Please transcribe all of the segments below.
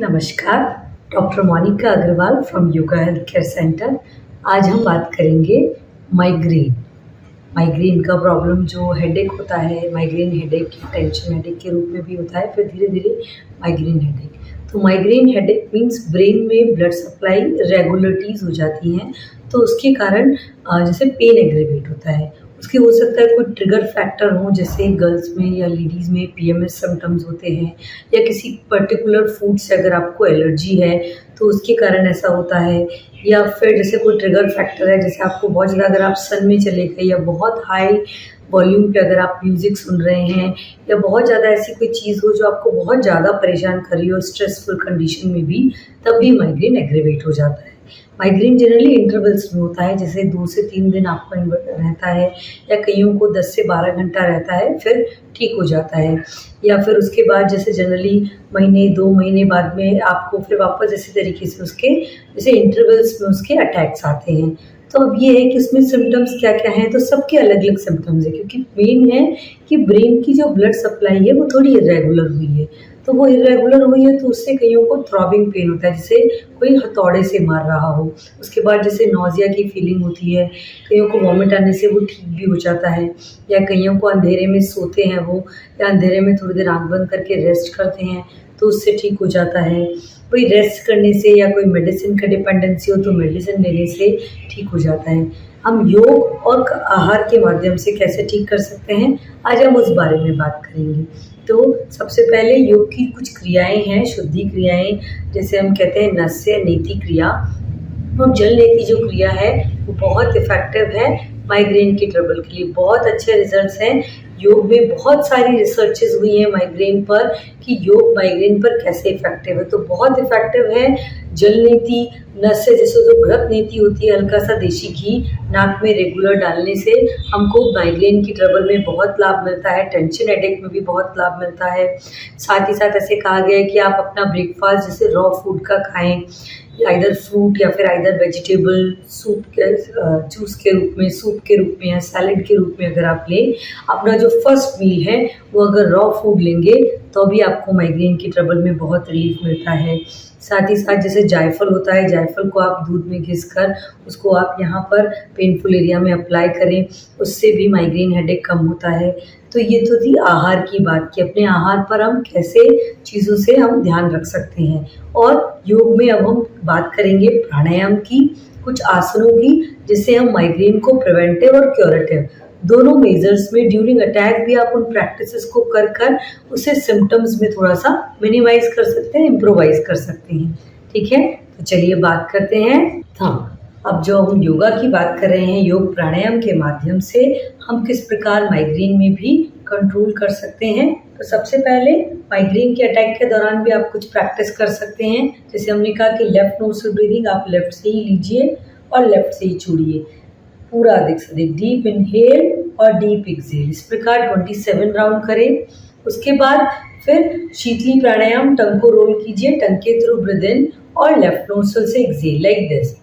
नमस्कार, doctor Monica Agarwal from yoga health care centre. आज हम बात करेंगे माइग्रेन। माइग्रेन का प्रॉब्लम जो हेडेक होता है, माइग्रेन हेडेक टेंशन हेडेक के रूप में भी होता है, फिर धीरे धीरे माइग्रेन हेडेक। तो माइग्रेन हेडेक मीन्स ब्रेन में ब्लड सप्लाई रेगुलरिटीज़ हो जाती हैं, तो उसके कारण जैसे पेन एग्रीवेट होता है। उसके हो सकता है कोई ट्रिगर फैक्टर हो, जैसे गर्ल्स में या लेडीज़ में पीएमएस सिम्टम्स होते हैं, या किसी पर्टिकुलर फूड से अगर आपको एलर्जी है तो उसके कारण ऐसा होता है, या फिर जैसे कोई ट्रिगर फैक्टर है, जैसे आपको बहुत ज़्यादा अगर आप सन में चले गए या बहुत हाई वॉल्यूम पे अगर आप म्यूज़िक सुन रहे हैं, या बहुत ज़्यादा ऐसी कोई चीज़ हो जो आपको बहुत ज़्यादा परेशान कर रही हो स्ट्रेसफुल कंडीशन में भी, तब भी माइग्रेन एग्रीवेट हो जाता है। माइग्रेन जनरली इंटरवल्स में होता है, जैसे 2 से 3 दिन आपको रहता है, या कईयों को 10 से 12 घंटा रहता है, फिर ठीक हो जाता है। या फिर उसके बाद जैसे जनरली महीने 2 महीने बाद में आपको फिर वापस इसी तरीके से उसके जैसे इंटरवल्स में उसके अटैक्स आते हैं। तो अब ये है कि उसमें सिम्टम्स क्या-क्या हैं, तो सबके अलग-अलग सिम्टम्स हैं, क्योंकि मेन है कि ब्रेन की जो ब्लड सप्लाई है वो थोड़ी इर्रेगुलर हुई है। तो वो इर्रेगुलर हुई है तो उससे कईयों को थ्रॉबिंग पेन होता है, जैसे कोई हथौड़े से मार रहा हो। उसके बाद जैसे नौज़िया की फीलिंग होती है, कईयों को वॉमिट आने से वो ठीक भी हो जाता है, या कईयों को अंधेरे में सोते हैं वो, या अंधेरे में थोड़ी देर आँख बंद करके रेस्ट करते हैं तो उससे ठीक हो जाता है। कोई रेस्ट करने से या कोई मेडिसिन का डिपेंडेंसी हो तो मेडिसिन लेने से ठीक हो जाता है। हम योग और आहार के माध्यम से कैसे ठीक कर सकते हैं, आज हम उस बारे में बात करेंगे। तो सबसे पहले योग की कुछ क्रियाएँ हैं, शुद्धि क्रियाएँ, जैसे हम कहते हैं नस्य नेति क्रिया। और जल नेति जो क्रिया है वो बहुत इफ़ेक्टिव है माइग्रेन की ट्रबल के लिए, बहुत अच्छे रिजल्ट्स हैं। योग में बहुत सारी रिसर्चेज़ हुई हैं माइग्रेन पर कि योग माइग्रेन पर कैसे इफ़ेक्टिव है, तो बहुत इफ़ेक्टिव है। जल नेति, नस्य जैसे जो घृत नेति होती है, हल्का सा देसी घी नाक में रेगुलर डालने से हमको माइग्रेन की ट्रबल में बहुत लाभ मिलता है, टेंशन हेडेक में भी बहुत लाभ मिलता है। साथ ही साथ ऐसे कहा गया है कि आप अपना ब्रेकफास्ट जैसे रॉ फूड का खाएँ, आइदर फ्रूट या फिर आइदर वेजिटेबल सूप के जूस के रूप में, सूप के रूप में या सैलेड के रूप में अगर आप लें, अपना जो फर्स्ट मील है वो अगर रॉ फूड लेंगे तो भी आपको माइग्रेन की ट्रबल में बहुत रिलीफ मिलता है। साथ ही साथ जैसे जायफल होता है, जायफल को आप दूध में घिसकर उसको आप यहाँ पर पेनफुल एरिया में अप्लाई करें, उससे भी माइग्रेन हेडेक कम होता है। तो ये तो थी आहार की बात कि अपने आहार पर हम कैसे चीज़ों से हम ध्यान रख सकते हैं। और योग में अब हम बात करेंगे प्राणायाम की, कुछ आसनों की, जिससे हम माइग्रेन को प्रिवेंटिव और क्यूरेटिव दोनों मेजर्स में ड्यूरिंग अटैक भी आप उन प्रैक्टिसेस को कर कर उसे सिम्टम्स में थोड़ा सा मिनिमाइज कर सकते हैं, इम्प्रोवाइज कर सकते हैं। ठीक है, तो चलिए बात करते हैं। हाँ, अब जो हम योगा की बात कर रहे हैं, योग प्राणायाम के माध्यम से हम किस प्रकार माइग्रेन में भी कंट्रोल कर सकते हैं। तो सबसे पहले माइग्रेन के अटैक के दौरान भी आप कुछ प्रैक्टिस कर सकते हैं। जैसे हमने कहा कि लेफ्ट नोज से ब्रीदिंग आप लेफ्ट से ही लीजिए और लेफ्ट से ही छोड़िए, पूरा अधिक से अधिक डीप इनहेल और डीप एक्सहेल, इस प्रकार 27 राउंड करें। उसके बाद फिर शीतली प्राणायाम, टंग को रोल कीजिए, टंग के थ्रू ब्रीद इन और लेफ्ट नोस्ट्रिल से एक्सहेल लाइक दिस।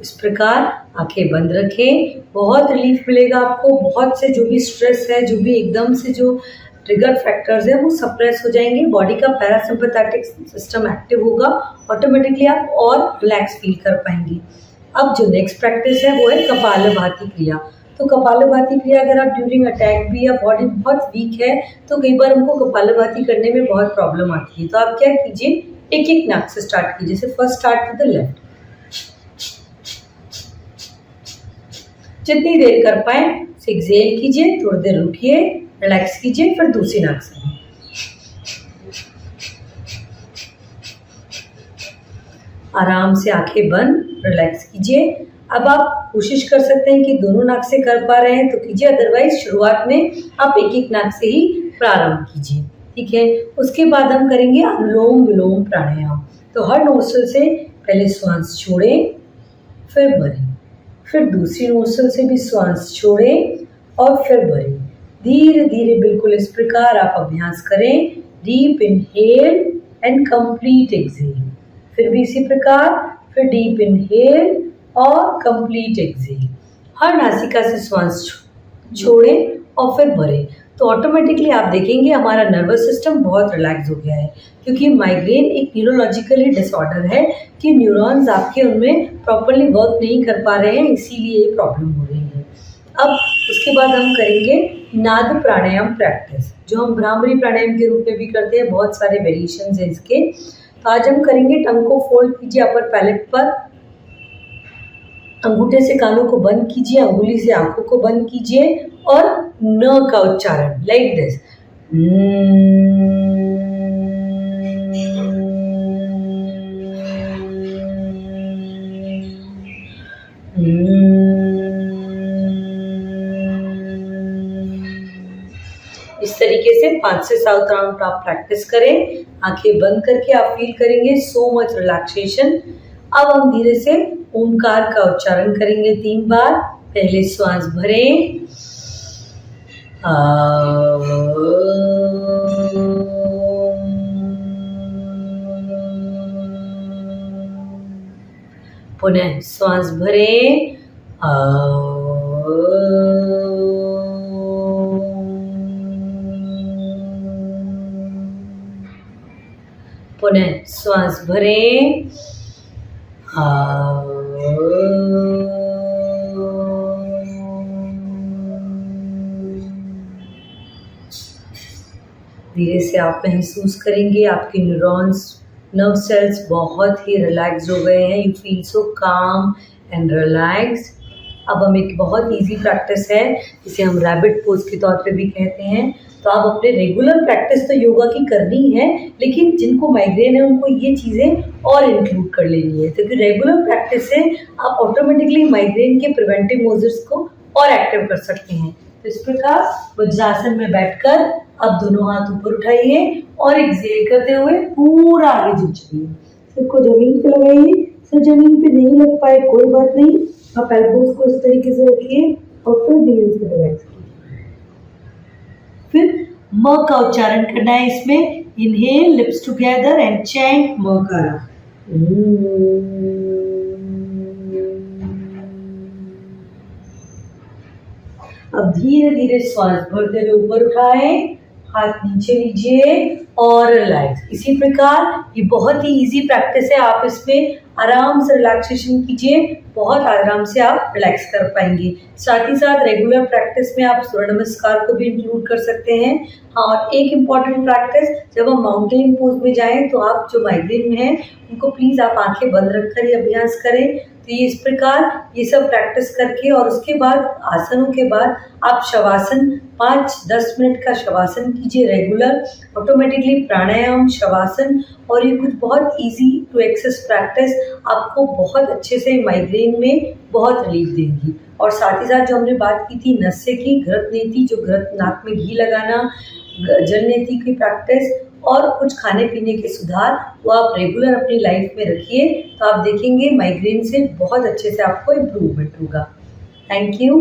इस प्रकार आंखें बंद रखें, बहुत रिलीफ मिलेगा आपको। बहुत से जो भी स्ट्रेस है, जो भी एकदम से जो ट्रिगर फैक्टर्स हैं वो सप्रेस हो जाएंगे, बॉडी का पैरासिम्पैथेटिक सिस्टम एक्टिव होगा, ऑटोमेटिकली आप और रिलैक्स फील कर पाएंगे। अब जो नेक्स्ट प्रैक्टिस है वो है कपालभाति क्रिया। तो कपालभाति क्रिया अगर आप ड्यूरिंग अटैक भी या बॉडी बहुत वीक है तो कई बार हमको कपालभाति करने में बहुत प्रॉब्लम आती है, तो आप क्या कीजिए, एक एक नाक से स्टार्ट कीजिए। जैसे first start with the left, जितनी देर कर पाए एक्सहेल कीजिए, थोड़ी देर रुकिए, रिलैक्स कीजिए, फिर दूसरी नाक से आराम से आंखें बंद रिलैक्स कीजिए। अब आप कोशिश कर सकते हैं कि दोनों नाक से कर पा रहे हैं तो कीजिए, अदरवाइज शुरुआत में आप एक एक नाक से ही प्रारंभ कीजिए। ठीक है, उसके बाद हम करेंगे अनुलोम विलोम प्राणायाम। तो हर नोस्ट्रिल से पहले श्वास छोड़ें, फिर भरें, फिर दूसरी नोस्ट्रिल से भी श्वास छोड़ें और फिर भरें। धीरे धीरे बिल्कुल इस प्रकार आप अभ्यास करें, deep inhale and complete exhale, फिर भी इसी प्रकार, फिर डीप इनहेल और कंप्लीट एक्सहेल। हर नासिका से श्वास छोड़ें और फिर भरें। तो ऑटोमेटिकली आप देखेंगे हमारा नर्वस सिस्टम बहुत रिलैक्स हो गया है, क्योंकि माइग्रेन एक न्यूरोलॉजिकली डिसऑर्डर है कि न्यूरॉन्स आपके उनमें प्रॉपरली वर्क नहीं कर पा रहे हैं, इसीलिए ये प्रॉब्लम हो रही है। अब उसके बाद हम करेंगे नाद प्राणायाम प्रैक्टिस, जो हम भ्रामरी प्राणायाम के रूप में भी करते हैं। बहुत सारे वेरिएशंस हैं इसके। तो आज हम करेंगे, टंग को फोल्ड कीजिए अपर पैलेट पर, अंगूठे से कानों को बंद कीजिए, अंगुली से आंखों को बंद कीजिए और न का उच्चारण लाइक दिस। इस तरीके से 5 से 7 राउंड आप प्रैक्टिस करें। आंखें बंद करके आप फील करेंगे सो मच रिलैक्सेशन। अब हम धीरे से ओमकार का उच्चारण करेंगे 3 बार। पहले श्वास भरें, पुनः श्वास भरें, पुनः श्वास भरें, धीरे से आप महसूस करेंगे आपके न्यूरॉन्स, नर्व सेल्स बहुत ही रिलैक्स हो गए हैं। यू फील सो काम एंड रिलैक्स। अब हम एक बहुत इजी प्रैक्टिस है जिसे हम रैबिट पोज के तौर पे भी कहते हैं। तो आप अपने रेगुलर प्रैक्टिस तो योगा की करनी है, लेकिन जिनको माइग्रेन है उनको ये चीज़ें और इंक्लूड कर लेनी है। तो रेगुलर प्रैक्टिस से आप ऑटोमेटिकली माइग्रेन के प्रिवेंटिव मेजर्स को और एक्टिव कर सकते हैं। तो इस प्रकार वज्रासन में बैठकर अब दोनों हाथ ऊपर उठाइए और एक्सेल करते हुए पूरा आगे झुक जाइए। सिर को जमीन पे लगाइए। सर जमीन पे नहीं लग पाए कोई बात नहीं, आप एल्बोज को इस तरीके से रखिए और फिर धीरे से रिलैक्स कीजिए। फिर म का उच्चारण करना है इसमें। Inhale lips together and chant मकारा। अब धीरे धीरे श्वास भरते हुए ऊपर उठाएं, हाथ नीचे लीजिए और रिलैक्स। इसी प्रकार ये बहुत ही इजी प्रैक्टिस है, आप इसमें आराम से रिलैक्सेशन कीजिए, बहुत आराम से आप रिलैक्स कर पाएंगे। साथ ही साथ रेगुलर प्रैक्टिस में आप सूर्य नमस्कार को भी इंक्लूड कर सकते हैं। हाँ, और एक इम्पॉर्टेंट प्रैक्टिस, जब हम माउंटेन पोज में जाएं तो आप जो माइग्रेन में हैं उनको प्लीज़ आप आंखें बंद रखकर ही अभ्यास करें। तो ये इस प्रकार ये सब प्रैक्टिस करके और उसके बाद आसनों के बाद आप शवासन 5-10 मिनट का शवासन कीजिए रेगुलर। ऑटोमेटिकली प्राणायाम, शवासन और ये कुछ बहुत इजी टू एक्सेस प्रैक्टिस आपको बहुत अच्छे से माइग्रेन में बहुत रिलीफ देंगी। और साथ ही साथ जो हमने बात की थी नस्य की, घृत नीति, जो घृत नाक में घी लगाना, जल नीति की प्रैक्टिस और कुछ खाने पीने के सुधार, वो आप रेगुलर अपनी लाइफ में रखिए तो आप देखेंगे माइग्रेन से बहुत अच्छे से आपको इम्प्रूवमेंट होगा। Thank you.